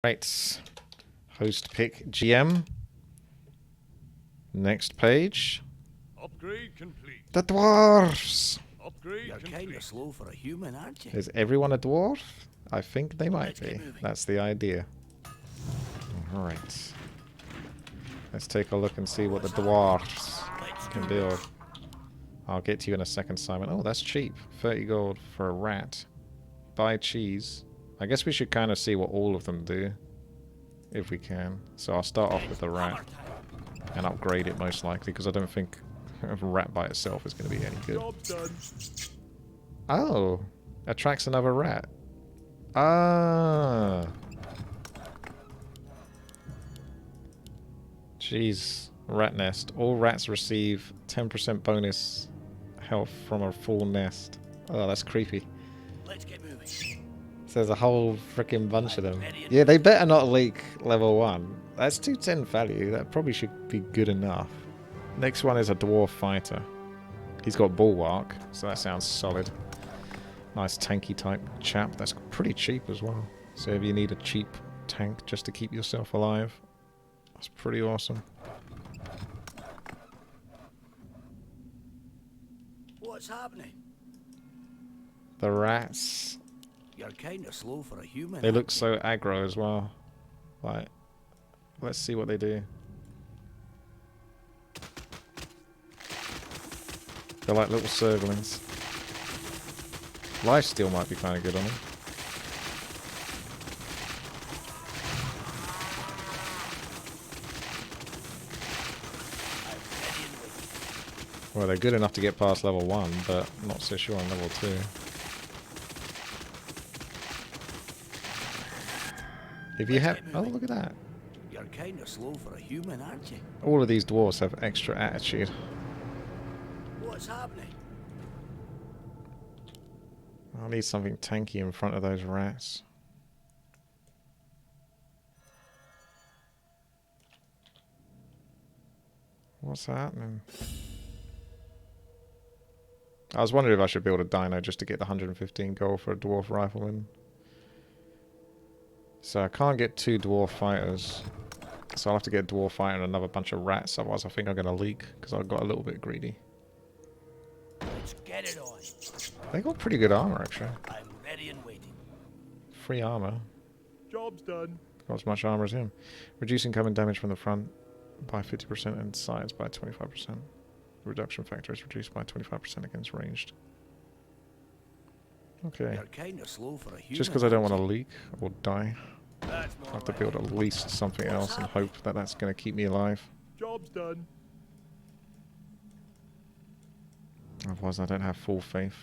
Right. Host pick GM. Next page. Upgrade complete. The dwarves. Upgrade You're complete. kind of slow for a human, aren't you? Is everyone a dwarf? I think they might Let's get be. moving. That's the idea. Alright. Let's take a look and see what the dwarves can build. I'll get to you in a second, Simon. Oh, that's cheap. 30 gold for a rat. Buy cheese. I guess we should kind of see what all of them do. If we can. So I'll start off with the rat. And upgrade it most likely, because I don't think a rat by itself is going to be any good. Job done. Oh. Attracts another rat. Ah. Jeez. Rat nest. All rats receive 10% bonus health from a full nest. Oh, that's creepy. Let's get moving. So there's a whole freaking bunch of them. Yeah, they better not leak level 1. That's 210 value. That probably should be good enough. Next one is a Dwarf Fighter. He's got Bulwark, so that sounds solid. Nice tanky type chap. That's pretty cheap as well. So if you need a cheap tank just to keep yourself alive, that's pretty awesome. What's happening? The rats. You're kind of slow for a human. They look so aggro as well. Like, let's see what they do. They're like little Serglings. Lifesteal might be kind of good on them. Well, they're good enough to get past level 1, but I'm not so sure on level 2. If you have... Oh, look at that. You're kind of slow for a human, aren't you? All of these dwarves have extra attitude. What's happening? I'll need something tanky in front of those rats. What's happening? I was wondering if I should build a dino just to get the 115 gold for a dwarf rifleman. So I can't get 2 dwarf fighters. So I'll have to get a dwarf fighter and another bunch of rats, otherwise I think I'm going to leak, because I got a little bit greedy. Let's get it on. They got pretty good armor, actually. I'm ready and waiting. Free armor. Job's done. Got as much armor as him. Reduce incoming damage from the front by 50% and sides by 25%. The reduction factor is reduced by 25% against ranged. Okay. You're kind of slow for a human. Just because I don't want to leak or die, That's I have to build at least something else and hope that that's going to keep me alive. Job's done. Otherwise I don't have full faith.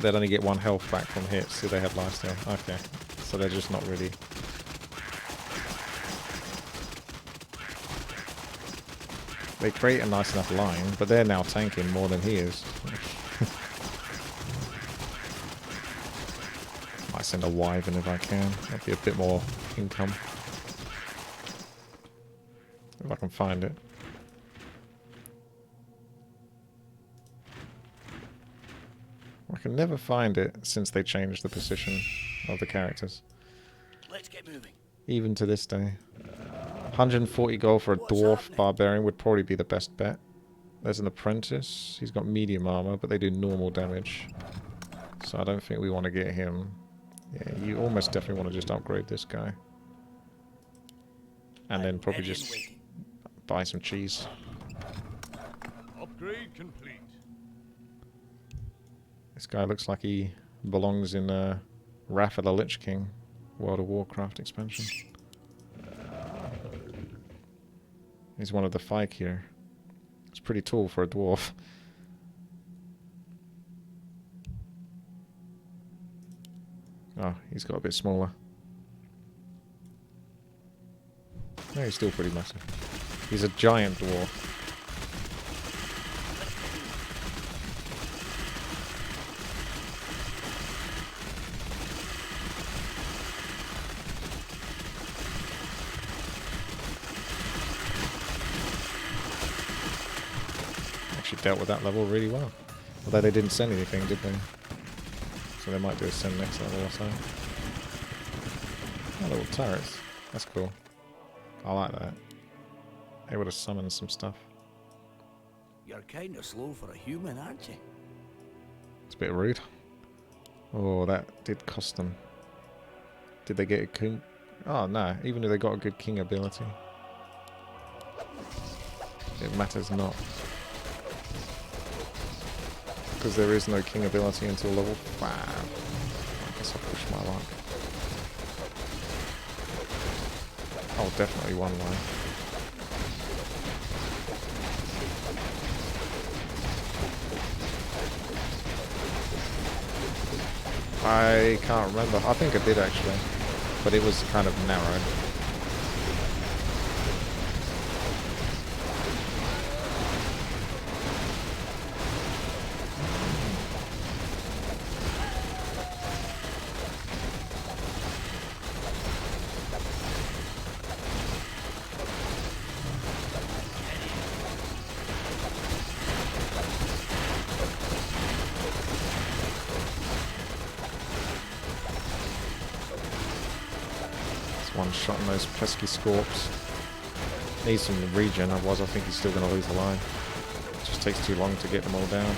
They'd only get 1 health back from hits if they had lifesteal. Okay. So they're just not really... They create a nice enough line, but they're now tanking more than he is. Might send a wyvern if I can. That'd be a bit more income. If I can find it. I can never find it since they changed the position of the characters. Let's get moving. Even to this day. 140 gold for a dwarf barbarian would probably be the best bet. There's an apprentice. He's got medium armor, but they do normal damage. So I don't think we want to get him. Yeah, you almost definitely want to just upgrade this guy. And then probably just buy some cheese. Upgrade complete. This guy looks like he belongs in Wrath of the Lich King, World of Warcraft expansion. He's one of the Fike here. It's pretty tall for a dwarf. Oh, he's got a bit smaller. No, he's still pretty massive. He's a giant dwarf. Actually dealt with that level really well. Although they didn't send anything, did they? so they might do a sim next level or so. Oh, little turrets. That's cool. I like that. Able to summon some stuff. You're kind of slow for a human, aren't you? It's a bit rude. Oh, that did cost them. Did they get a king? Oh no, even if they got a good king ability. It matters not. Because there is no king ability until level 5. I guess I'll push my luck. Oh, definitely one way. I can't remember. I think I did actually. But it was kind of narrow. One shot on those pesky scorps. Needs some regen, otherwise I think he's still going to lose the line. It just takes too long to get them all down.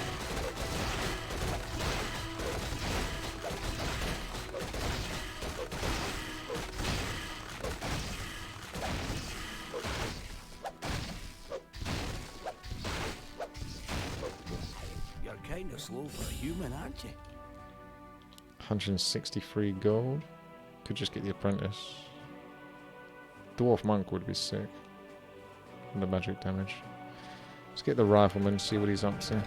You're kind of slow for a human, aren't you? 163 gold. Could just get the apprentice. Dwarf monk would be sick. And the magic damage. Let's get the rifleman, see what he's up to.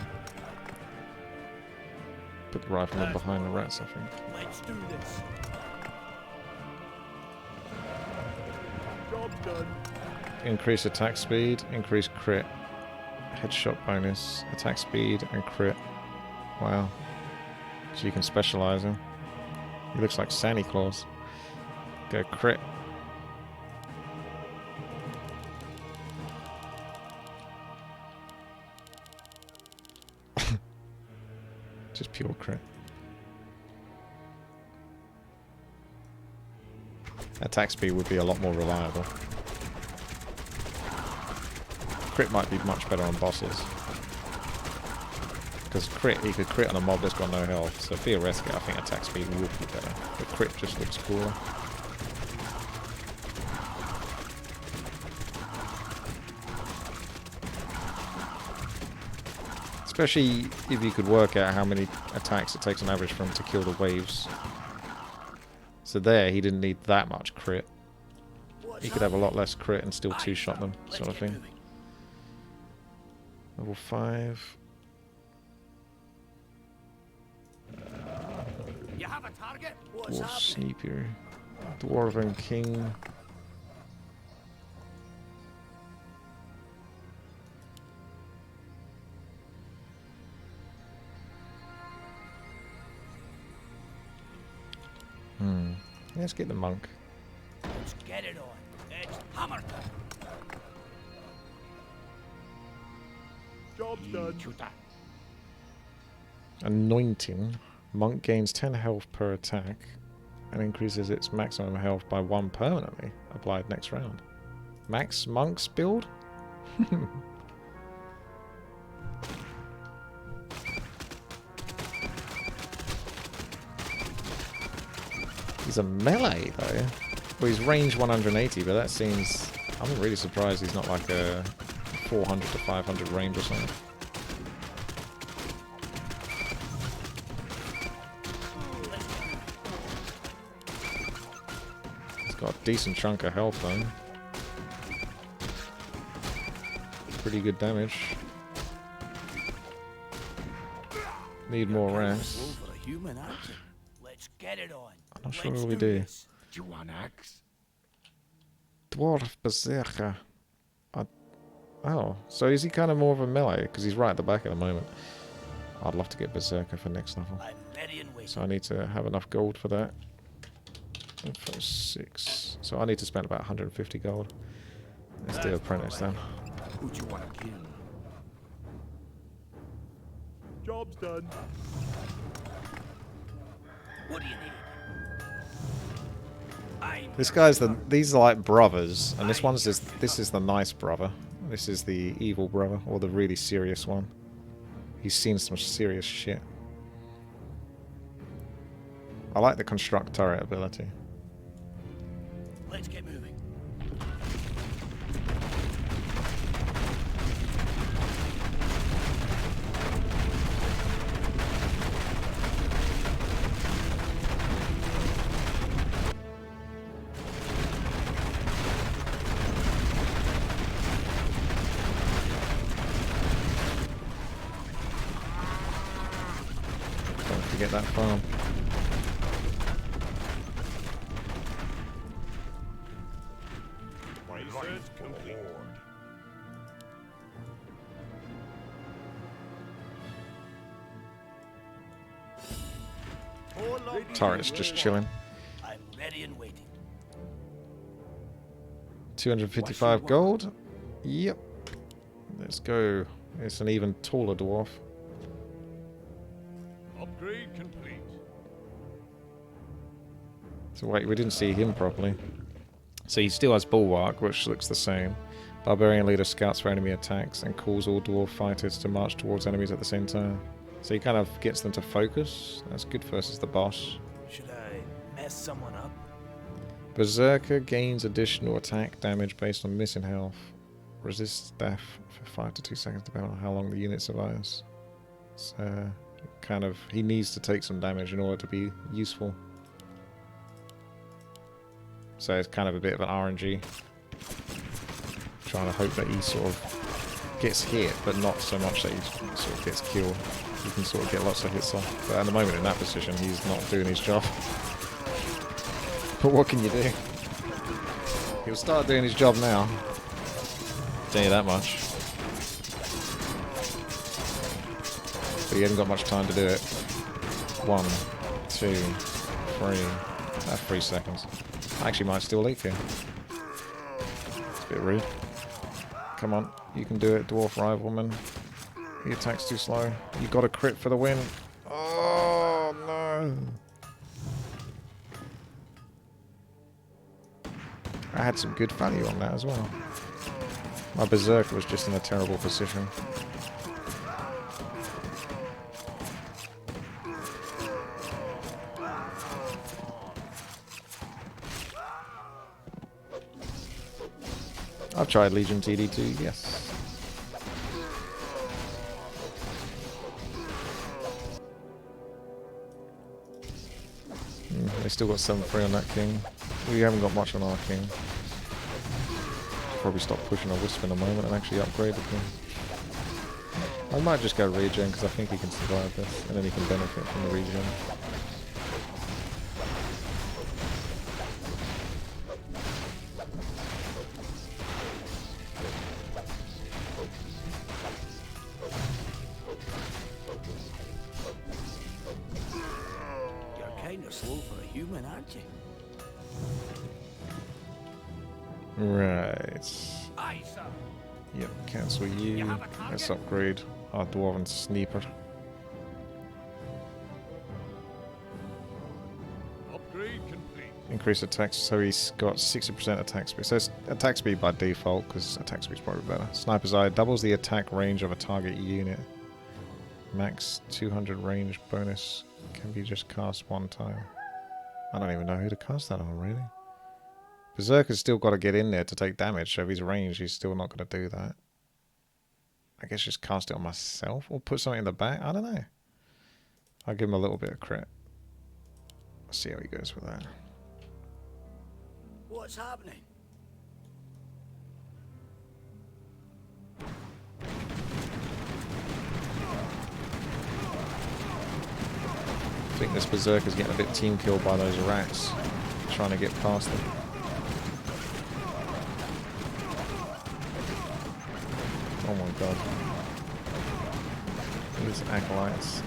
Put the rifleman behind the rats, I think. Let's do this. Job's done. Increase attack speed, increase crit. Headshot bonus, attack speed and crit. Wow. So you can specialize him. He looks like Santa Claus. Go crit. Just pure crit. Attack speed would be a lot more reliable. Crit might be much better on bosses. Because crit, he could crit on a mob that's got no health, so theoretically I think attack speed would be better. But crit just looks cooler. Especially if you could work out how many attacks it takes on average for him to kill the waves. So there, he didn't need that much crit. He could have a lot less crit and still two-shot them, sort of thing. Level 5. You have a target? What's Dwarf happening? Sneaker. Dwarven King. Let's get the monk. Let's get it on. It's hammer time. Job's done. Anointing. Monk gains 10 health per attack and increases its maximum health by 1 permanently. Applied next round. Max Monk's build? He's a melee though. Well, he's range 180, but that seems... I'm really surprised he's not like a 400 to 500 range or something. He's got a decent chunk of health though. Pretty good damage. Need more ramps. Let's get it on. I'm not sure what we do. Do you want axe? Dwarf Berserker. Oh, so is he kind of more of a melee? Because he's right at the back at the moment. I'd love to get Berserker for next level. I'm ready and waiting. So I need to have enough gold for that. And for 6. So I need to spend about 150 gold. Let's do apprentice then. Who do you want to kill? Job's done. What do you need? I'm This guy's these are like brothers, and this one's just, this is the nice brother. This is the evil brother, or the really serious one. He's seen some serious shit. I like the construct turret ability. Let's get moving. Don't forget that farm. Research complete. Turret's just chilling. I'm ready and waiting. 255 gold. Yep. Let's go. It's an even taller dwarf. Upgrade complete. So wait, we didn't see him properly. So he still has Bulwark, which looks the same. Barbarian leader scouts for enemy attacks and calls all dwarf fighters to march towards enemies at the same time. So he kind of gets them to focus. That's good versus the boss. Should I mess someone up? Berserker gains additional attack damage based on missing health. Resists death for 5 to 2 seconds depending on how long the unit survives. So kind of, he needs to take some damage in order to be useful. So it's kind of a bit of an RNG. Trying to hope that he sort of gets hit, but not so much that he sort of gets killed. You can sort of get lots of hits off. But at the moment in that position, he's not doing his job. But what can you do? He'll start doing his job now. Tell you that much. But he hasn't got much time to do it. 1, 2, 3. 3 seconds. I actually might still leak here. It's a bit rude. Come on, you can do it, Dwarf Rivalman. The attack's too slow. You got a crit for the win. Oh no! I had some good value on that as well. My Berserker was just in a terrible position. I've tried Legion TD2, yes. They still got 7-3 on that king. We haven't got much on our king. Should probably stop pushing a Wisp in a moment and actually upgrade the king. I might just go regen because I think he can survive this and then he can benefit from the regen. Slow for a human, aren't you? Right. Aye, sir. Yep, cancel you. Let's upgrade our Dwarven Sniper. Upgrade complete. Increase attack, so he's got 60% attack speed. So it's attack speed by default, because attack speed's probably better. Sniper's Eye doubles the attack range of a target unit. Max 200 range bonus can be just cast one time. I don't even know who to cast that on, really. Berserker's still got to get in there to take damage, so if he's ranged, he's still not going to do that. I guess just cast it on myself, or put something in the back? I don't know. I'll give him a little bit of crit. Let's see how he goes with that. What's happening? I think this Berserker's getting a bit team killed by those rats, trying to get past them. Oh my god. These acolytes.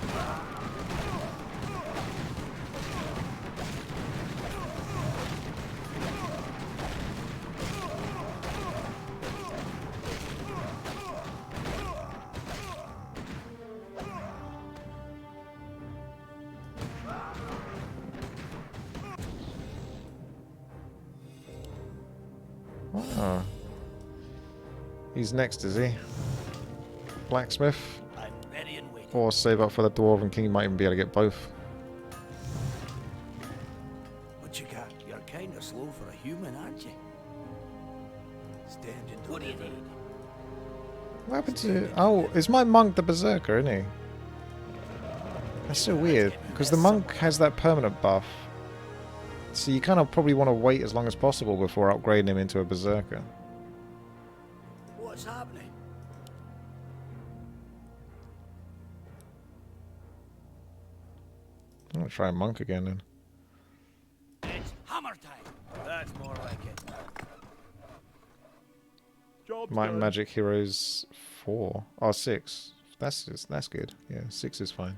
Ah. He's next, is he? Blacksmith? I'm ready and waiting. Or save up for the Dwarven King, might even be able to get both. What you got? You're kind of slow for a human, aren't you? Standing. What do you need? What happened to... Oh, is my monk the Berserker, isn't he? That's so weird, because the monk has that permanent buff. So you kind of probably want to wait as long as possible before upgrading him into a Berserker. What's happening? I'm going to try a monk again then. It's hammer time. That's more like it. Job's Might and done. Magic Heroes 4. Oh, 6. That's good. Yeah, 6 is fine.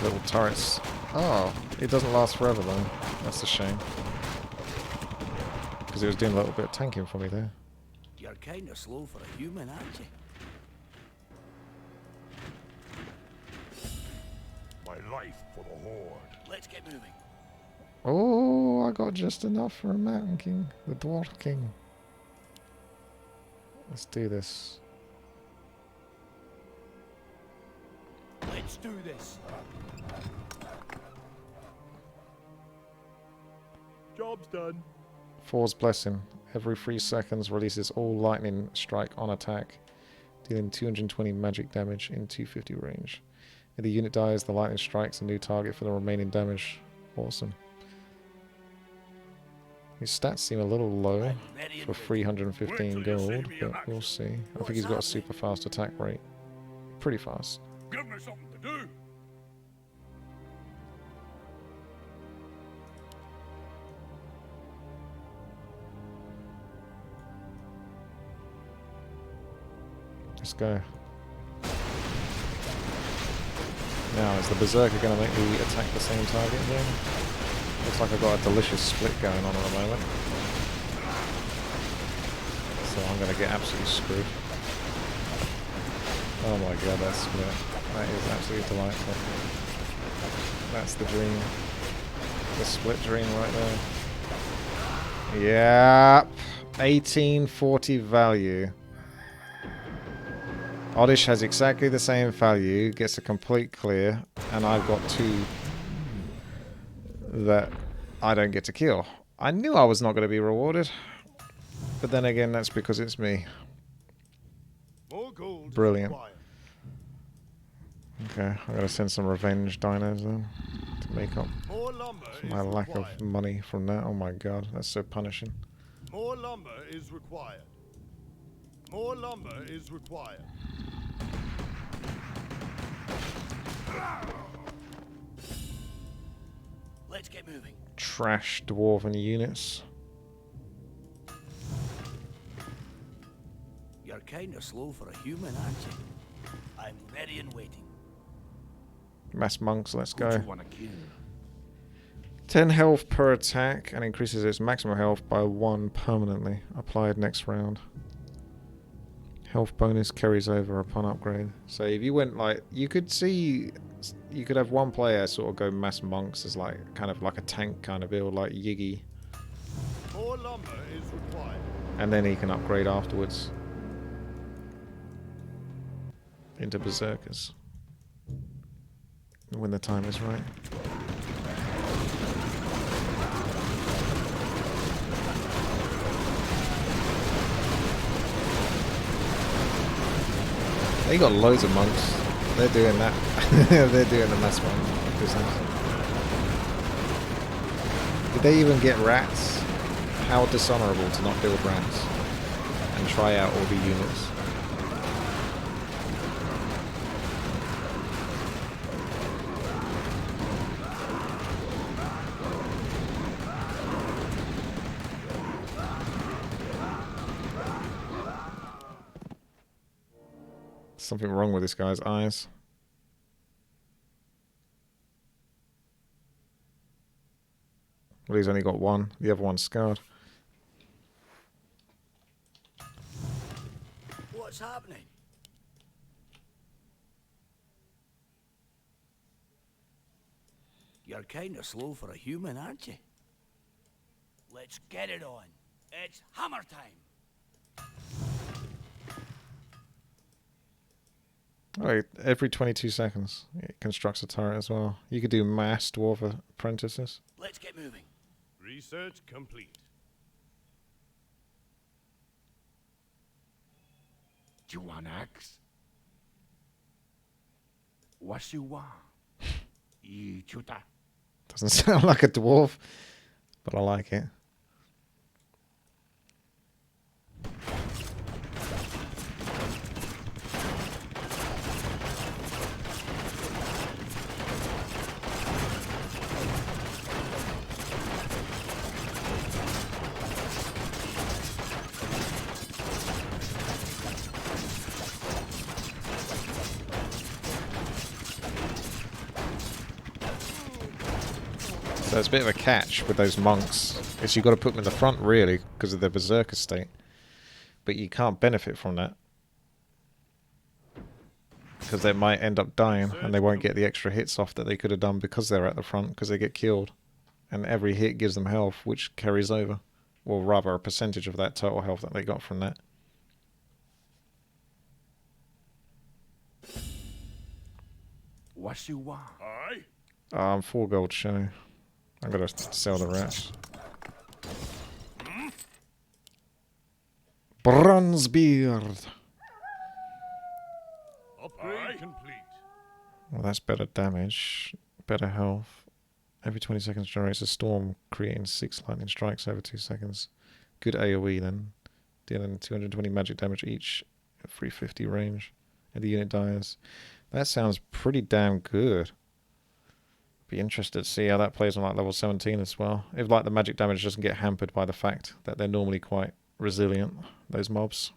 Little turrets. Oh, it doesn't last forever though. That's a shame. Because it was doing a little bit of tanking for me there. You're kind of slow for a human, aren't you? My life for the Horde. Let's get moving. Oh, I got just enough for a Mountain King. The Dwarf King. Let's do this. Let's do this. Job's done. Four's Blessing. Every 3 seconds releases all lightning strike on attack, dealing 220 magic damage in 250 range. If the unit dies, the lightning strikes a new target for the remaining damage. Awesome. His stats seem a little low I'm ready and for waiting. 315 Wait till you see gold, me in but we'll action. see. I think What's he's got a happening? super fast attack rate. Pretty fast. Give me something to do. Let's go. Now, is the Berserker going to make me attack the same target again? Looks like I've got a delicious split going on at the moment. So I'm going to get absolutely screwed. Oh my god, that split. That is absolutely delightful. That's the dream. The split dream right there. Yep. 1840 value. Oddish has exactly the same value, gets a complete clear, and I've got 2 that I don't get to kill. I knew I was not going to be rewarded, but then again, that's because it's me. More gold. is Brilliant. required. Okay, I'm going to send some revenge dinos then to make up More lumber for is my lack of required. money from that. Oh my god, that's so punishing. More lumber is required. More lumber is required. Let's get moving. Trash dwarven units. You're kind of slow for a human, aren't you? I'm ready and waiting. Mass monks, let's Who do go. you want to kill? 10 health per attack and increases its maximum health by 1 permanently. Applied next round. Health bonus carries over upon upgrade. So if you went like, you could see, you could have one player sort of go mass monks as like, kind of like a tank kind of build, like Yiggy. More lumber is required. And then he can upgrade afterwards into Berserkers. When the time is right. They got loads of monks. They're doing that. They're doing the mass monk business. Did they even get rats? How dishonorable to not build rats and try out all the units. Something wrong with this guy's eyes. Well, he's only got one. The other one's scarred. What's happening? You're kind of slow for a human, aren't you? Let's get it on. It's hammer time. Oh, every 22 seconds it constructs a turret as well. You could do mass dwarf apprentices. Let's get moving. Research complete. Do you want axe? What you want? You chuta. Doesn't sound like a dwarf, but I like it. So it's a bit of a catch with those monks. Is you've got to put them in the front, really, because of their Berserker state. But you can't benefit from that. Because they might end up dying, and they won't get the extra hits off that they could have done because they're at the front, because they get killed. And every hit gives them health, which carries over. Or rather, a percentage of that total health that they got from that. What you want? Aye. I'm 4 gold shy. I'm going to sell the rest. Bronzebeard. Upgrade complete. Well, that's better damage, better health. Every 20 seconds generates a storm, creating 6 lightning strikes over 2 seconds. Good AoE then. Dealing 220 magic damage each at 350 range. And the unit dies. That sounds pretty damn good. Be interested to see how that plays on like level 17 as well. If like the magic damage doesn't get hampered by the fact that they're normally quite resilient, those mobs.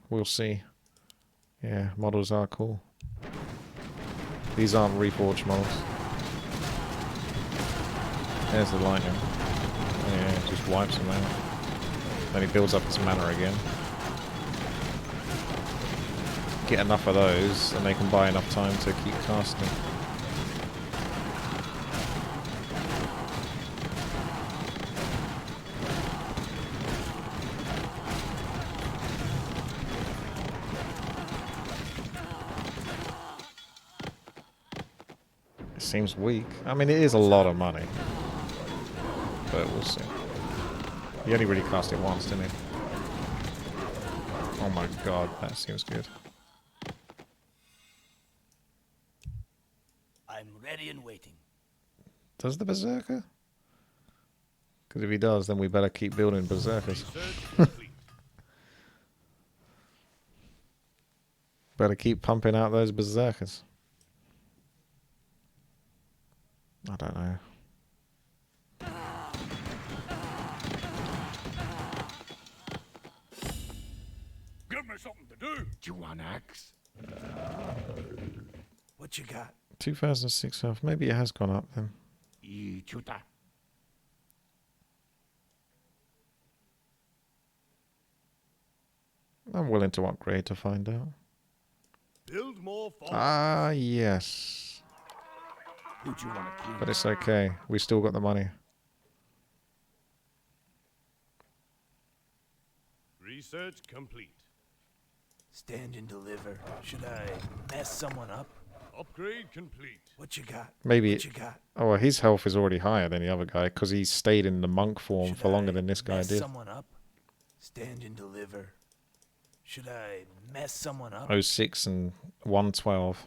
We'll see. Yeah, models are cool. These aren't Reforged models. There's the lightning. Yeah, it just wipes them out. Then he builds up his mana again. Get enough of those, and they can buy enough time to keep casting. It seems weak. I mean, it is a lot of money. But we'll see. He only really cast it once, didn't he? Oh my god, that seems good. I'm ready and waiting. Does the Berserker? Because if he does, then we better keep building Berserkers. Research complete. Better keep pumping out those Berserkers. I don't know. Give me something to do. Do you want axe? What you got? 2006 health. Maybe it has gone up then. You chuta. I'm willing to upgrade to find out. Build more farms. Ah, yes. Who do you want to kill? But it's okay. We still got the money. Research complete. Stand and deliver. Should I mess someone up? Upgrade complete. What you got? Maybe. What you got? Oh, well, his health is already higher than the other guy because he stayed in the monk form Should for longer I than this guy mess did. someone up? Stand and deliver. Should I mess someone up? 06 and 112.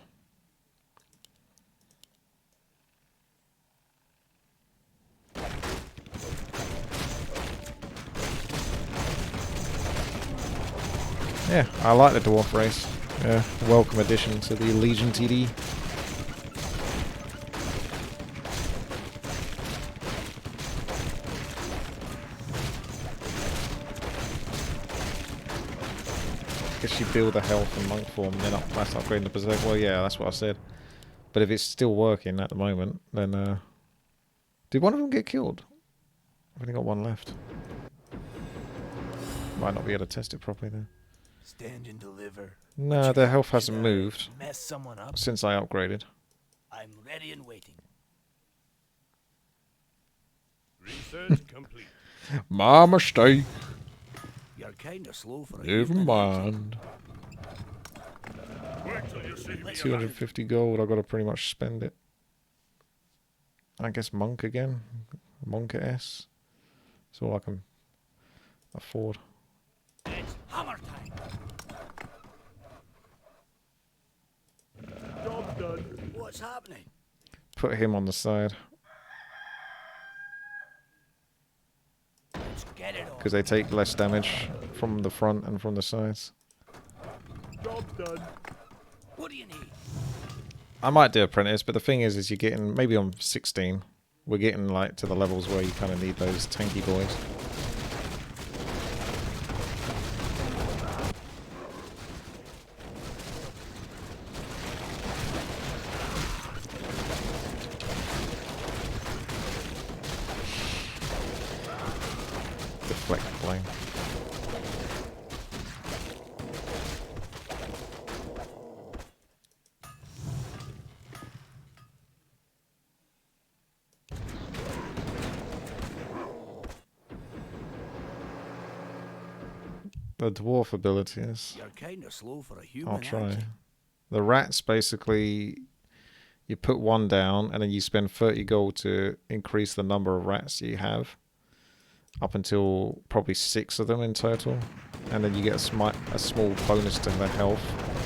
Yeah, I like the dwarf race. Yeah, welcome addition to the Legion TD. guess you build a health and monk form, and then that's upgrading the berserk. Well, yeah, that's what I said. But if it's still working at the moment, then did one of them get killed? I've only got one left. Might not be able to test it properly then. Stand and deliver. No, their health hasn't moved Mess someone up. since I upgraded. I'm ready and waiting. Research complete. My mistake. You're kind of slow for a Never human, aren't you? mind. Wait till you see me. 250 gold, I've got to pretty much spend it. I guess monk again. Monk at S. That's all I can afford. It's hammer time. Job done. What's happening? Put him on the side. Let's get it on. Because they take less damage from the front and from the sides. Job done. What do you need? I might do apprentice, but the thing is you're getting, maybe on 16, we're getting like to the levels where you kind of need those tanky boys. Deflect flame. The dwarf abilities. You're kind of slow for a human. I'll try. aren't you? The rats basically, you put one down and then you spend 30 gold to increase the number of rats you have. Up until probably 6 of them in total. And then you get a small bonus to the health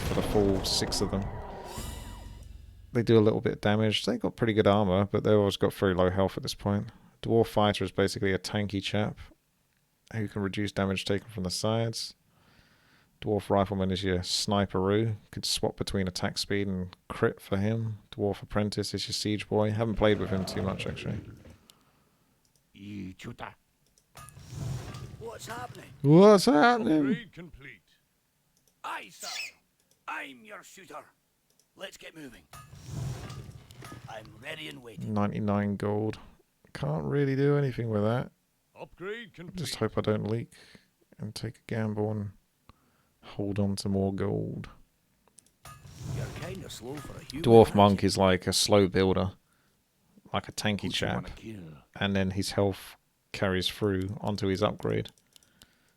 for the full 6 of them. They do a little bit of damage. They got pretty good armor, but they've always got very low health at this point. Dwarf Fighter is basically a tanky chap who can reduce damage taken from the sides. Dwarf Rifleman is your sniperoo. Could swap between attack speed and crit for him. Dwarf Apprentice is your siege boy. Haven't played with him too much actually. What's happening? What's happening? Upgrade complete. Aye, sir. I'm your shooter. Let's get moving. I'm ready and waiting. 99 gold. Can't really do anything with that. Upgrade complete. Just hope I don't leak and take a gamble and hold on to more gold. You're kind of slow for a human. Dwarf aren't Monk you? is like a slow builder, like a tanky chap, and then his health carries through onto his upgrade.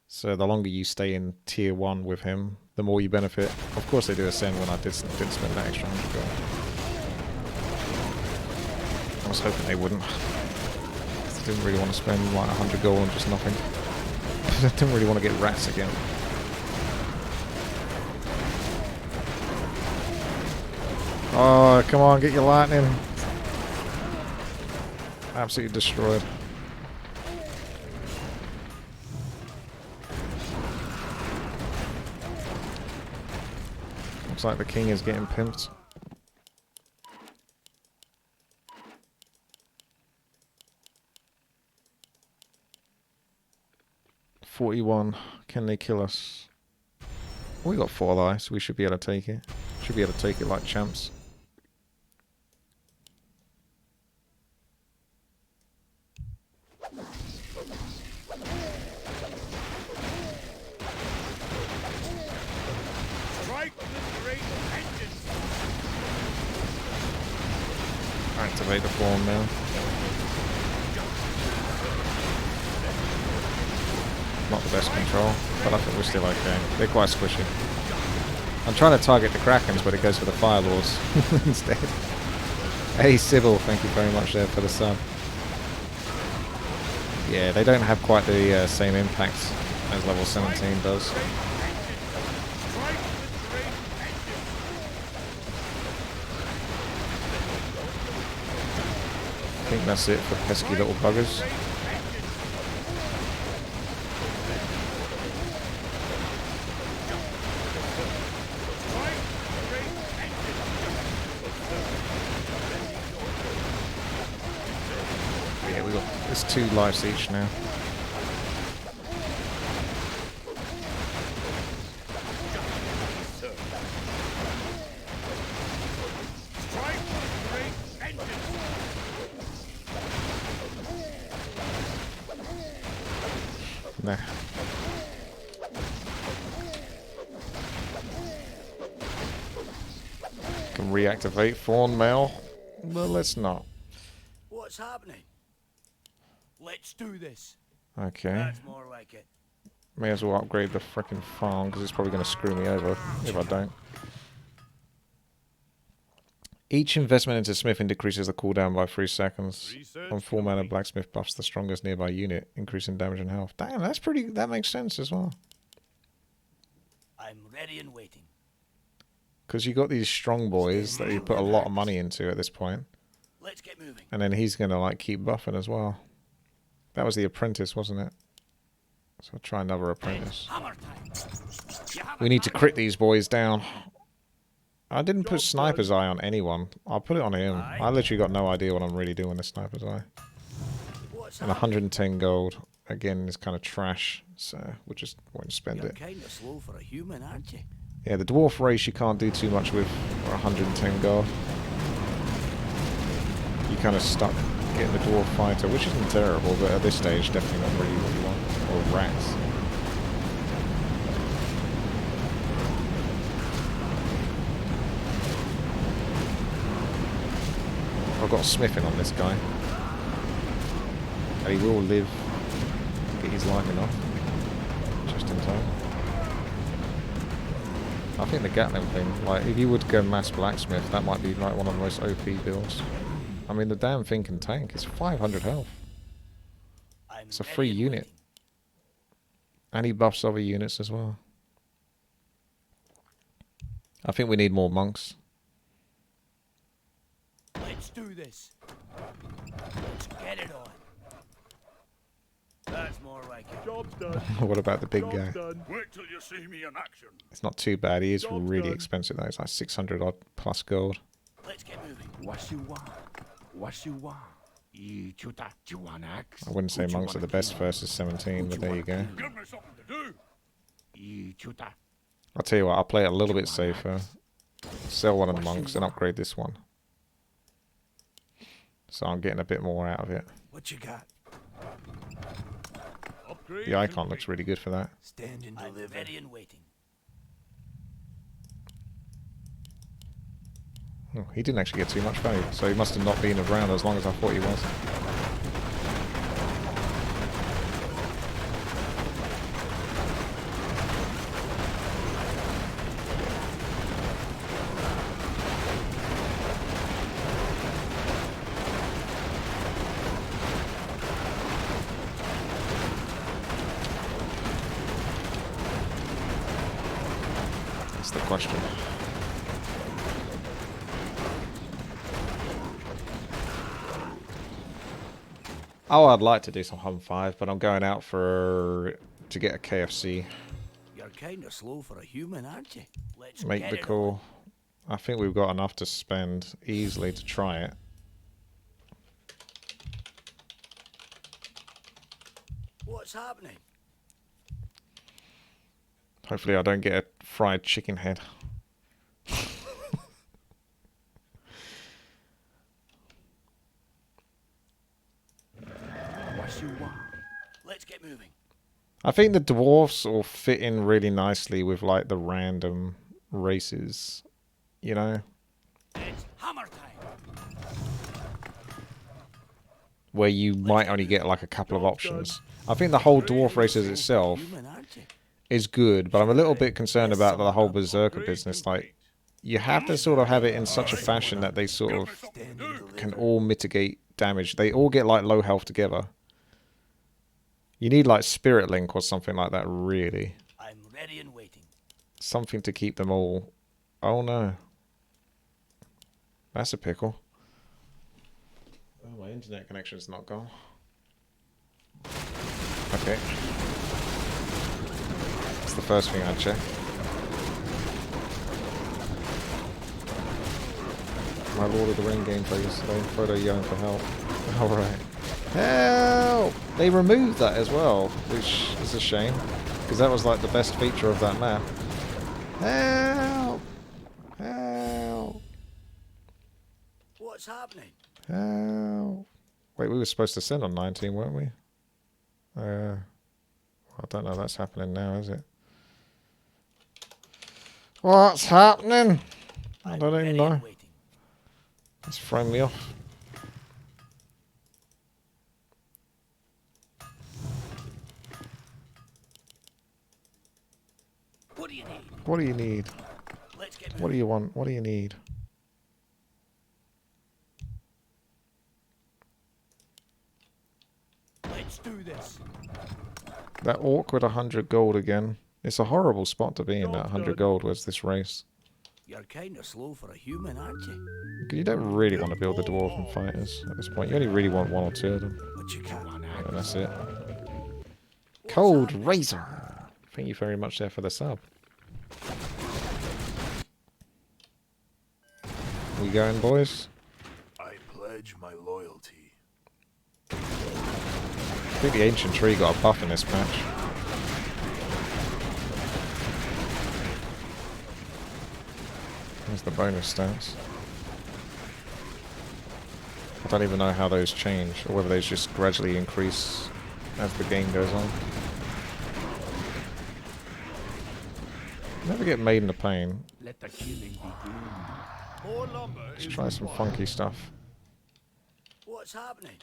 So the longer you stay in tier 1 with him, the more you benefit. Of course they do ascend when I didn't spend that extra 100 gold. I was hoping they wouldn't. I didn't really want to spend like 100 gold on just nothing. I didn't really want to get rats again. Oh, come on, get your lightning. Absolutely destroyed. Looks like the king is getting pimped. $41. Can they kill us? We got 4 lives, so we should be able to take it. Should be able to take it like champs. Strike with great vengeance. Activate the form now. Not the best control, but I think we're still okay. They're quite squishy. I'm trying to target the Krakens, but it goes for the Firelords instead. Hey Sybil, thank you very much there for the sub. Yeah, they don't have quite the same impact as level 17 does. I think that's it for pesky little buggers. Yeah, we got there's 2 lives each now. Nah. Can reactivate Fawn Mail. Well, let's not. What's happening? Let's do this. Okay. That's more like it. May as well upgrade the frickin' farm, because it's probably going to screw me over if I don't. Each investment into smithing decreases the cooldown by 3 seconds. On 4 mana, blacksmith buffs the strongest nearby unit, increasing damage and health. Damn, that's pretty... that makes sense as well. I'm ready and waiting. Because you got these strong boys that you put a lot of money into at this point. Let's get moving. And then he's going to, like, keep buffing as well. That was the apprentice, wasn't it? So I'll try another apprentice. We need to crit these boys down. I didn't put Sniper's Eye on anyone. I'll put it on him. I literally got no idea what I'm really doing with Sniper's Eye. And 110 gold. Again, is kind of trash. So we just won't spend it. Kind of slow for a human, aren't you? Yeah, the dwarf race you can't do too much with for 110 gold. You kind of stuck getting the dwarf fighter, which isn't terrible, but at this stage, definitely not really what you want. Or rats. I've got smithing on this guy. And he will live, get his life off. Just in time. I think the Gatling thing, like, if you would go mass blacksmith, that might be like one of the most OP builds. I mean, the damn thing can tank. It's 500 health. It's a free unit. And he buffs other units as well. I think we need more monks. Let's do this. Let's get it on. That's more like it. Job's done. What about the big Job's guy? done. Wait till you see me in action. It's not too bad. He is Job's really done. expensive though. It's like 600 odd plus gold. Let's get moving. What you want? What you want? You want axe? I wouldn't say monks are the best versus 17, but there you go. Give me something to do. I'll tell you what, I'll play it a little bit safer. Sell one of the monks and upgrade this one. So I'm getting a bit more out of it. What you got? Upgrade The icon complete. looks really good for that. Stand and deliver. I'm ready and waiting. Oh, he didn't actually get too much value, so he must have not been around as long as I thought he was. That's the question. Oh, I'd like to do some Hum 5, but I'm going out to get a KFC. You're kind of slow for a human, aren't you? Let's Make get the it call. I think we've got enough to spend easily to try it. on. What's happening? Hopefully I don't get a fried chicken head. What you want? Let's get moving. I think the dwarfs will fit in really nicely with like the random races, you know, It's hammer time. where you might only get like a couple of options. I think the whole dwarf races itself Human, aren't you? is good, but I'm a little bit concerned about the whole Berserker business. Like, you have to sort of have it in such a fashion that they sort of Stand and deliver. can all mitigate damage. They all get like low health together. You need like Spirit Link or something like that, really. I'm ready and waiting. Something to keep them all... Oh no. That's a pickle. Oh, my internet connection's not gone. Okay. That's the first thing I'd check. My Lord of the Ring gameplay yesterday. Photo yelling for help. Alright. Help! They removed that as well, which is a shame. Because that was like the best feature of that map. Help! Help! What's happening? Help! Wait, we were supposed to send on 19, weren't we? I don't know if that's happening now, is it? What's happening? I don't even know. It's throwing me off. What do you need? What do you need? Let's get What do you want? What do you need? Let's do this. That awkward 100 gold again. It's a horrible spot to be in, that 100 gold was this race. You're kind of slow for a human, aren't you? You don't really want to build the Dwarven Fighters at this point. You only really want one or two of them. But you can't. And that's it. Cold Razor. Thank you very much there for the sub. We going, boys? I pledge my loyalty. I think the Ancient Tree got a buff in this match. There's the bonus stats. I don't even know how those change, or whether they just gradually increase as the game goes on. Never get made in the pain. Let the killing begin. More lumber Let's is try some required. funky stuff. What's happening?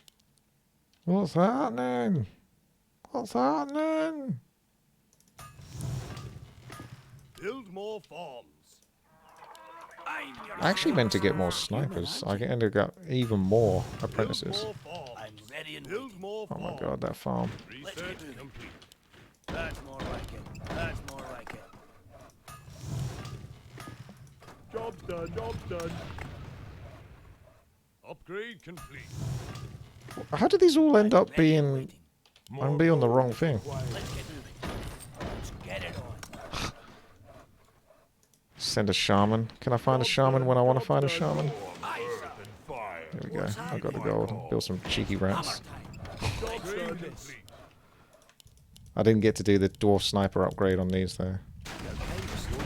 What's happening? What's happening? Build more farms. I actually meant to get more snipers. I ended up even more apprentices. Build more farms. I'm ready and Build waiting. more Oh my farms. god, that farm. Research complete. That's more like it. That's more like it. Job done. Job done. Upgrade complete. How did these all end I'm up ready and being... waiting. I'm being on the wrong thing. Let's get moving. Let's get it on. Send a shaman. Can I find a shaman when I want to find a shaman? Aye, sir. There we go. I got the gold. Build some cheeky rats. Hammer time. Upgrade complete. I didn't get to do the dwarf sniper upgrade on these though. You're kind of slow.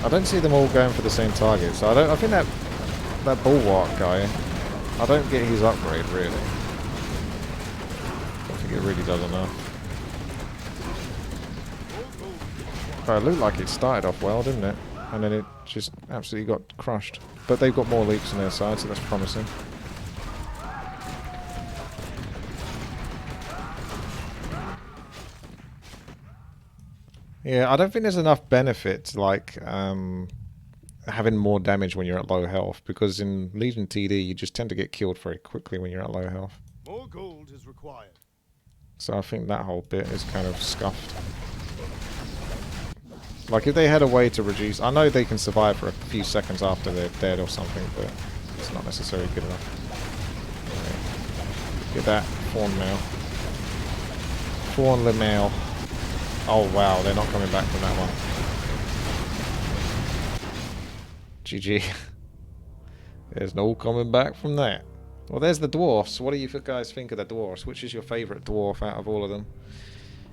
I don't see them all going for the same target, so I think that bulwark guy, I don't get his upgrade really. I think it really does enough. But it looked like it started off well, didn't it? And then it just absolutely got crushed. But they've got more leaks on their side, so that's promising. Yeah, I don't think there's enough benefit to, like, having more damage when you're at low health, because in Legion TD you just tend to get killed very quickly when you're at low health. More gold is required. So I think that whole bit is kind of scuffed. Like, if they had a way to reduce... I know they can survive for a few seconds after they're dead or something, but it's not necessarily good enough. Right. Get that. Fawn mail. Fawn the mail. Oh wow, they're not coming back from that one. GG. There's no coming back from that. Well, there's the dwarfs. What do you guys think of the dwarfs? Which is your favourite dwarf out of all of them?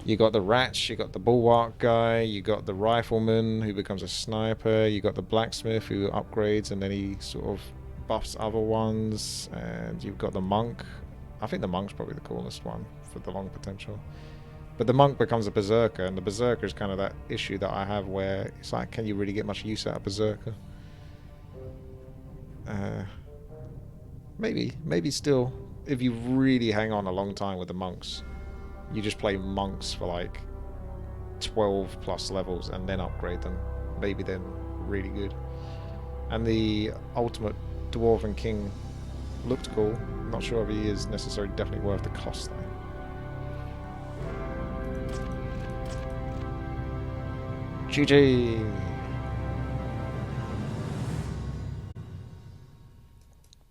You got the rats, you got the bulwark guy, you got the rifleman who becomes a sniper, you got the blacksmith who upgrades and then he sort of buffs other ones, and you've got the monk. I think the monk's probably the coolest one for the long potential. But the monk becomes a berserker, and the berserker is kind of that issue that I have where it's like, can you really get much use out of berserker? Maybe still, if you really hang on a long time with the monks, you just play monks for like 12 plus levels and then upgrade them. Maybe then really good. And the ultimate dwarven king looked cool. Not sure if he is necessarily definitely worth the cost though. GG!